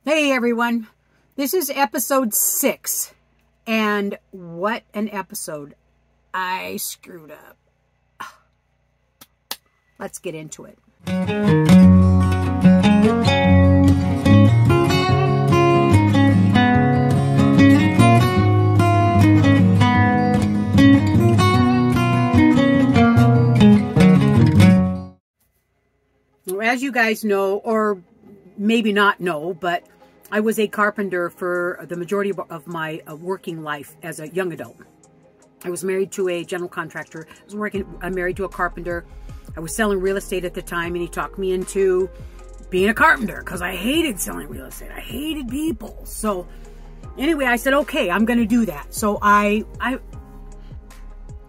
Hey everyone, this is episode 6, and what an episode. I screwed up. Let's get into it. As you guys know, or maybe not know, but I was a carpenter for the majority of my working life as a young adult. I was married to a general contractor. I'm married to a carpenter. I was selling real estate at the time, and he talked me into being a carpenter because I hated selling real estate. I hated people. So anyway, I said, okay, I'm going to do that. So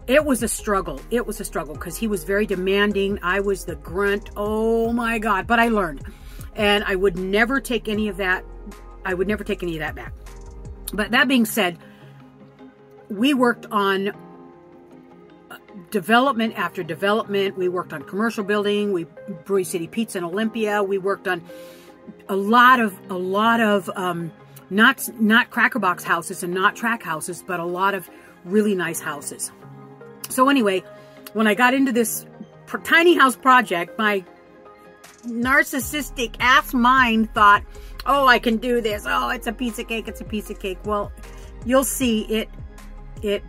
it was a struggle. It was a struggle because he was very demanding. I was the grunt. Oh my God. But I learned. And I would never take any of that. I would never take any of that back. But that being said, we worked on development after development. We worked on commercial building. We Brewery City Pizza in Olympia. We worked on a lot of not Cracker Box houses and not track houses, but a lot of really nice houses. So anyway, when I got into this tiny house project, my narcissistic ass mind thought, oh, I can do this. Oh, it's a piece of cake. It's a piece of cake. Well, you'll see it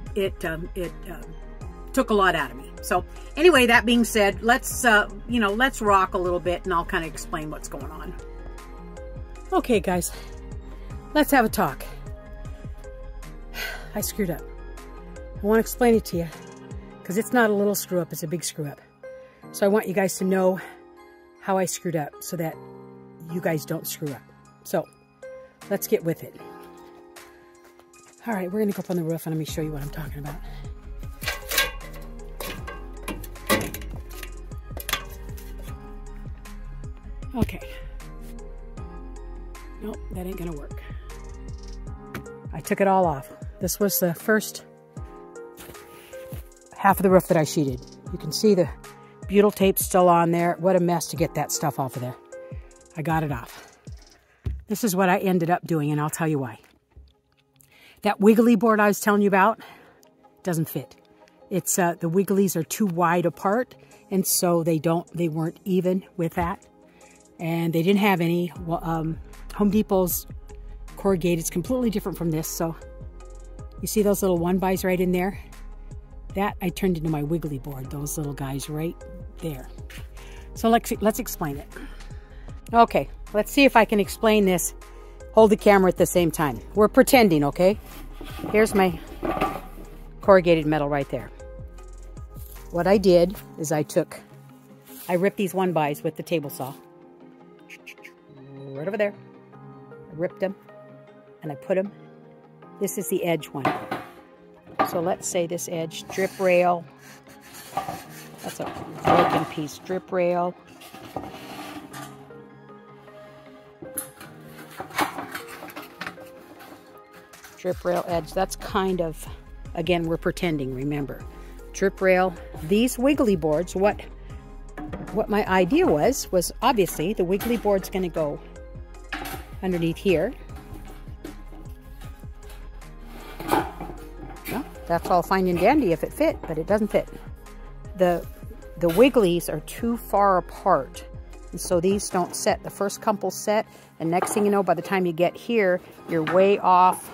took a lot out of me. So anyway, that being said, let's rock a little bit and I'll kind of explain what's going on. Okay, guys, let's have a talk. I screwed up. I want to explain it to you because it's not a little screw up. It's a big screw up. So I want you guys to know how I screwed up so that you guys don't screw up. So let's get with it. All right, we're gonna go up on the roof and let me show you what I'm talking about. Okay. Nope, that ain't gonna work. I took it all off. This was the first half of the roof that I sheeted. You can see the butyl tape still on there. What a mess to get that stuff off of there. I got it off. This is what I ended up doing, and I'll tell you why. That wiggly board I was telling you about doesn't fit. It's the wigglies are too wide apart, and so they weren't even with that. And they didn't have any. Home Depot's corrugated is completely different from this. So you see those little 1-bys right in there? That I turned into my wiggly board, those little guys right there. So let's explain it. Okay, let's see if I can explain this. Hold the camera at the same time. We're pretending, okay? Here's my corrugated metal right there. What I did is I ripped these 1-bys with the table saw. Right over there. I ripped them and I put them. This is the edge one. So let's say this edge, drip rail. That's a broken piece, drip rail. Drip rail edge, that's kind of, again, we're pretending, remember. Drip rail, these wiggly boards, what my idea was obviously the wiggly board's gonna go underneath here. Well, that's all fine and dandy if it fit, but it doesn't fit. The wigglies are too far apart. And so these don't set. The first couple set, and next thing you know, by the time you get here, you're way off.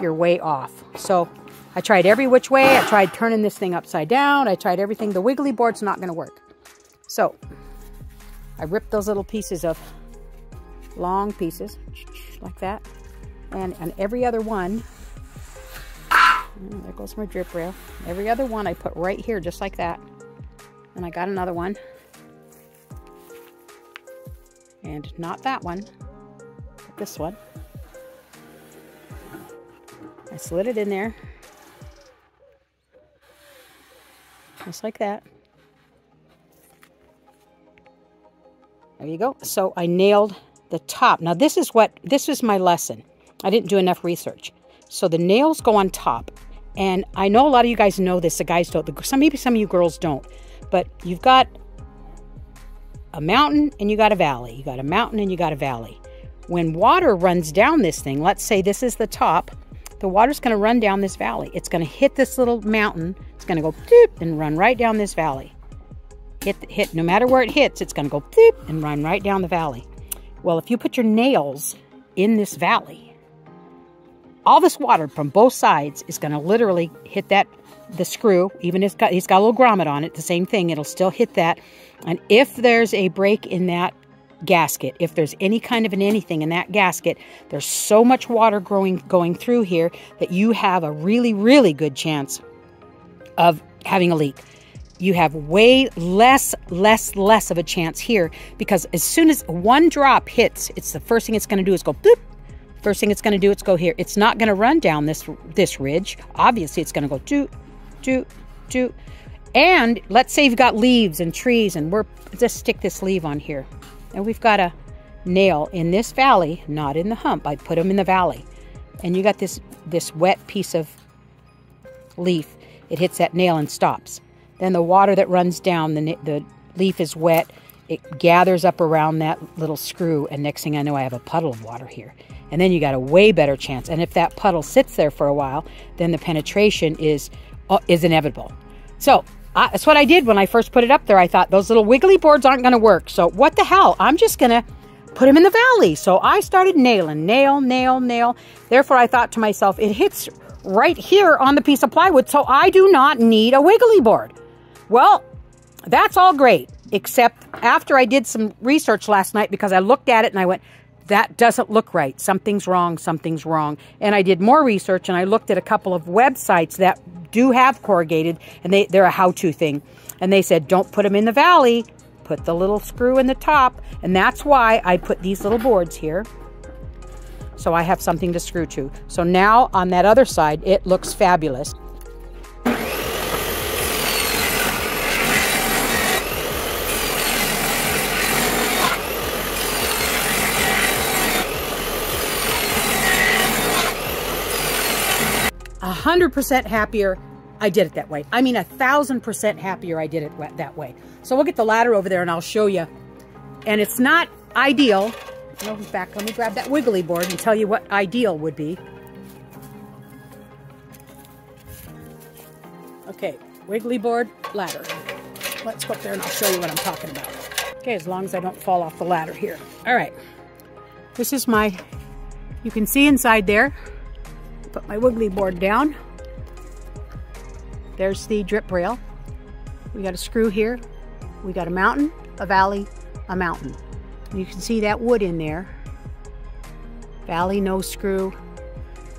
You're way off. So I tried every which way. I tried turning this thing upside down. I tried everything. The wiggly board's not going to work. So I ripped those little pieces of long pieces like that. And on every other one, there goes my drip rail. Every other one I put right here just like that. And I got another one. And not that one, but this one. I slid it in there. Just like that. There you go. So I nailed the top. Now this is my lesson. I didn't do enough research. So the nails go on top. And I know a lot of you guys know this, the guys don't. Maybe some of you girls don't. But you've got a mountain and you got a valley. You got a mountain and you got a valley. when water runs down this thing, let's say this is the top, the water's going to run down this valley. It's going to hit this little mountain. It's going to go doop and run right down this valley. Hit, no matter where it hits, it's going to go doop and run right down the valley. Well, if you put your nails in this valley, all this water from both sides is going to literally hit the screw. Even if he's got a little grommet on it, the same thing, it'll still hit that. And if there's a break in that gasket, if there's any kind of anything in that gasket, there's so much water going through here that you have a really, really good chance of having a leak. You have way less of a chance here, because as soon as one drop hits, it's the first thing it's going to do is go boop. First thing it's going to do is go here. It's not going to run down this ridge. Obviously, it's going to go doot, doot, doot. And let's say you've got leaves and trees, and we're just stick this leaf on here. And we've got a nail in this valley, not in the hump. I put them in the valley. And you got this wet piece of leaf. It hits that nail and stops. Then the water that runs down, the leaf is wet. It gathers up around that little screw, and next thing I know, I have a puddle of water here. And then you got a way better chance. And if that puddle sits there for a while, then the penetration is inevitable. So that's what I did when I first put it up there. I thought those little wiggly boards aren't going to work. So what the hell? I'm just going to put them in the valley. So I started nailing, nail. Therefore, I thought to myself, it hits right here on the piece of plywood, so I do not need a wiggly board. Well, that's all great, except after I did some research last night, because I looked at it and I went, that doesn't look right. Something's wrong. And I did more research, and I looked at a couple of websites that do have corrugated, and they're a how-to thing. And they said, don't put them in the valley. Put the little screw in the top. And that's why I put these little boards here, so I have something to screw to. So now on that other side, it looks fabulous. 100% happier I did it that way. I mean, 1,000% happier I did it that way. So we'll get the ladder over there and I'll show you. And it's not ideal. In fact, let me grab that wiggly board and tell you what ideal would be. Okay, wiggly board, ladder. Let's go up there and I'll show you what I'm talking about. Okay, as long as I don't fall off the ladder here. All right, this is my, you can see inside there. Put my wiggly board down. There's the drip rail. We got a screw here. We got a mountain, a valley, a mountain. You can see that wood in there. Valley, no screw.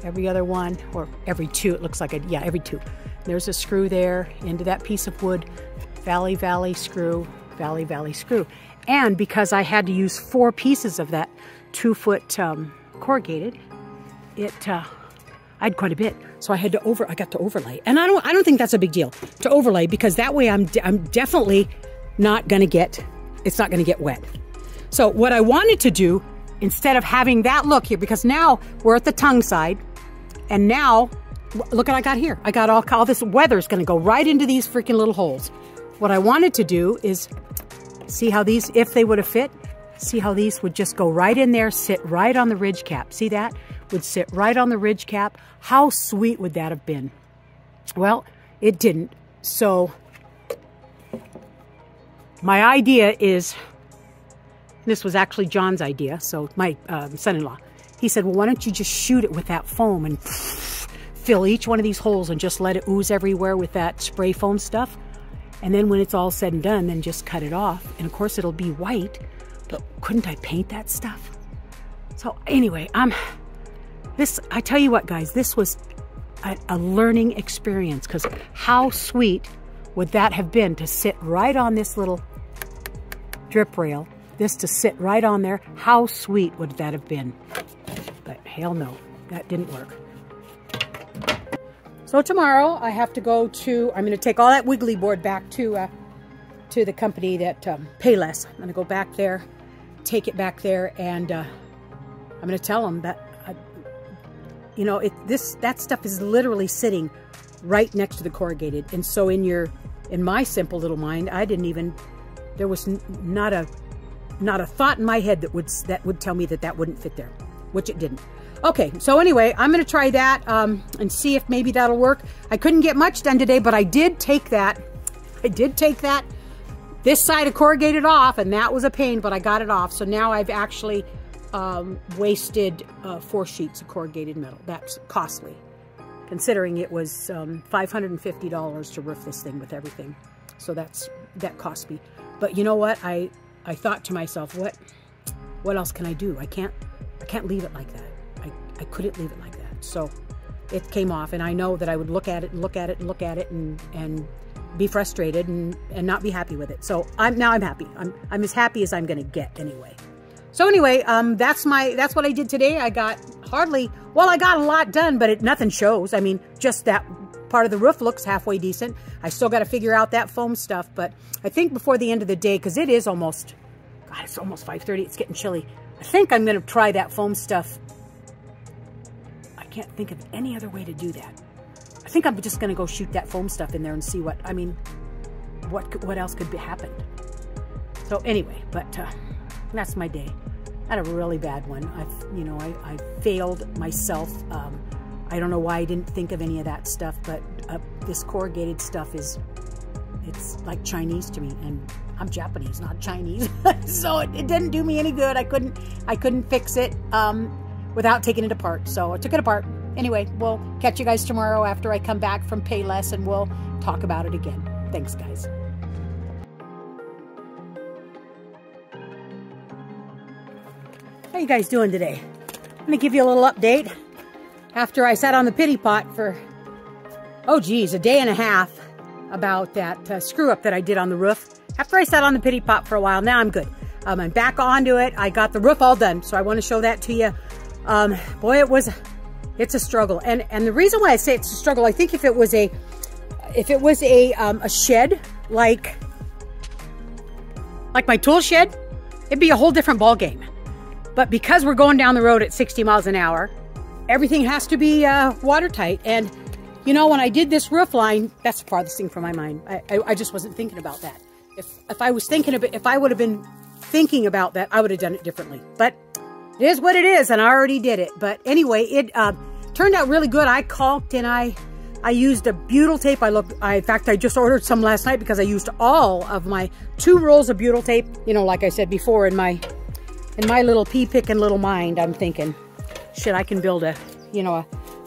Every other one, or every two, it looks like yeah, every two. There's a screw there into that piece of wood. Valley, valley, screw, valley, valley, screw. And because I had to use 4 pieces of that 2-foot corrugated, I had quite a bit, so I got to overlay, and I don't think that's a big deal to overlay, because that way I'm definitely not gonna get, it's not gonna get wet. So what I wanted to do, instead of having that look here, because now we're at the tongue side, and now look what I got here. I got all this weather's gonna go right into these freaking little holes. What I wanted to do is see how these, if they would have fit, see how these would just go right in there, sit right on the ridge cap. See that? Would sit right on the ridge cap. How sweet would that have been? Well, it didn't. So my idea is, this was actually John's idea, so my son-in-law, he said, well, why don't you just shoot it with that foam and fill each one of these holes and just let it ooze everywhere with that spray foam stuff. And then when it's all said and done, then just cut it off. And of course it'll be white, but couldn't I paint that stuff? So anyway, I tell you what, guys, this was a learning experience, because how sweet would that have been to sit right on this little drip rail, this to sit right on there. How sweet would that have been? But hell no, that didn't work. So tomorrow I have to go to, I'm going to take all that wiggly board back to the company that Payless. I'm going to go back there, take it back there, and I'm going to tell them that, you know, that stuff is literally sitting right next to the corrugated. And so in my simple little mind, I didn't even, there was not not a thought in my head that would tell me that wouldn't fit there, which it didn't. Okay, so anyway, I'm going to try that and see if maybe that'll work. I couldn't get much done today, but I did take that. This side of corrugated off, and that was a pain, but I got it off. So now I've actually wasted 4 sheets of corrugated metal. That's costly, considering it was $550 to roof this thing with everything. So that cost me. But you know what? I thought to myself, what else can I do? I can't leave it like that. I couldn't leave it like that. So it came off, and I know that I would look at it and look at it and look at it and be frustrated and not be happy with it. So I'm happy. I'm as happy as I'm going to get anyway. So anyway, that's what I did today. I got I got a lot done, but nothing shows. I mean, just that part of the roof looks halfway decent. I still got to figure out that foam stuff, but I think before the end of the day, because it is almost, God, it's almost 5:30. It's getting chilly. I think I'm going to try that foam stuff. I can't think of any other way to do that. I think I'm just going to go shoot that foam stuff in there and see what else could happen. So anyway, but that's my day. I had a really bad one. I failed myself. I don't know why I didn't think of any of that stuff, but this corrugated stuff it's like Chinese to me, and I'm Japanese, not Chinese. So it didn't do me any good. I couldn't fix it without taking it apart. So I took it apart. Anyway, we'll catch you guys tomorrow after I come back from Payless, and we'll talk about it again. Thanks, guys. How you guys doing today? I'm going to give you a little update after I sat on the pity pot for, oh geez, a day and a half about that screw up that I did on the roof. After I sat on the pity pot for a while, now I'm good. I'm back onto it. I got the roof all done, so I want to show that to you. Boy, it's a struggle, and the reason why I say it's a struggle, I think if it was a shed like my tool shed, it'd be a whole different ball game. But because we're going down the road at 60 miles an hour, everything has to be watertight. And you know, when I did this roof line, that's the farthest thing from my mind. I just wasn't thinking about that. If I would have been thinking about that, I would have done it differently. But it is what it is, and I already did it. But anyway, it turned out really good. I caulked and I used a butyl tape. In fact, I just ordered some last night because I used all of my 2 rolls of butyl tape. You know, like I said before, in my little pea-picking little mind, I'm thinking, shit, I can build a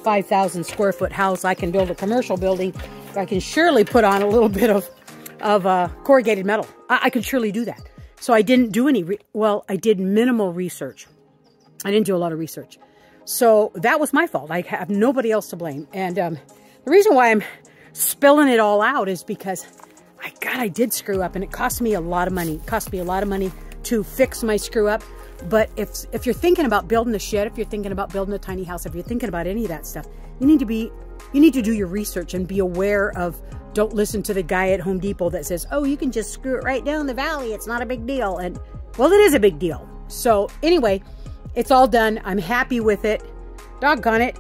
5,000 square foot house. I can build a commercial building. I can surely put on a little bit of corrugated metal. I can surely do that. So I didn't do I did minimal research. I didn't do a lot of research. So that was my fault. I have nobody else to blame. And the reason why I'm spilling it all out is because I did screw up, and it cost me a lot of money. It cost me a lot of money to fix my screw up. But if you're thinking about building a shed, if you're thinking about building a tiny house, if you're thinking about any of that stuff, you need to do your research and be aware of, don't listen to the guy at Home Depot that says, oh, you can just screw it right down the valley. It's not a big deal. And well, it is a big deal. So anyway, it's all done. I'm happy with it. Doggone it.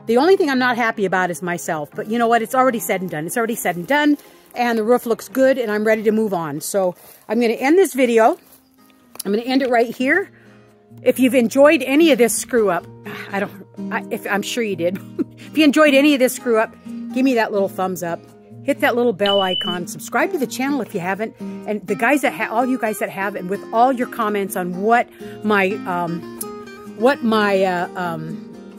The only thing I'm not happy about is myself. But you know what? It's already said and done. It's already said and done. And the roof looks good, and I'm ready to move on. So I'm going to end this video. I'm going to end it right here. If you've enjoyed any of this screw up, I'm sure you did. If you enjoyed any of this screw up, give me that little thumbs up. Hit that little bell icon. Subscribe to the channel if you haven't. And the guys that all you guys that have, and with all your comments on what my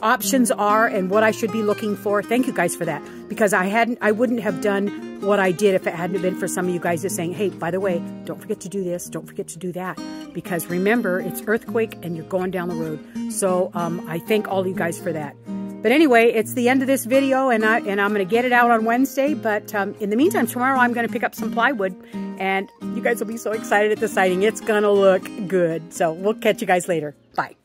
options are and what I should be looking for. Thank you guys for that, because I wouldn't have done what I did if it hadn't been for some of you guys just saying, hey, by the way, don't forget to do this, don't forget to do that, because remember, it's earthquake and you're going down the road. So I thank all you guys for that. But anyway, it's the end of this video, and I'm going to get it out on Wednesday. But in the meantime, tomorrow I'm going to pick up some plywood, and you guys will be so excited at the siding. It's going to look good. So we'll catch you guys later. Bye.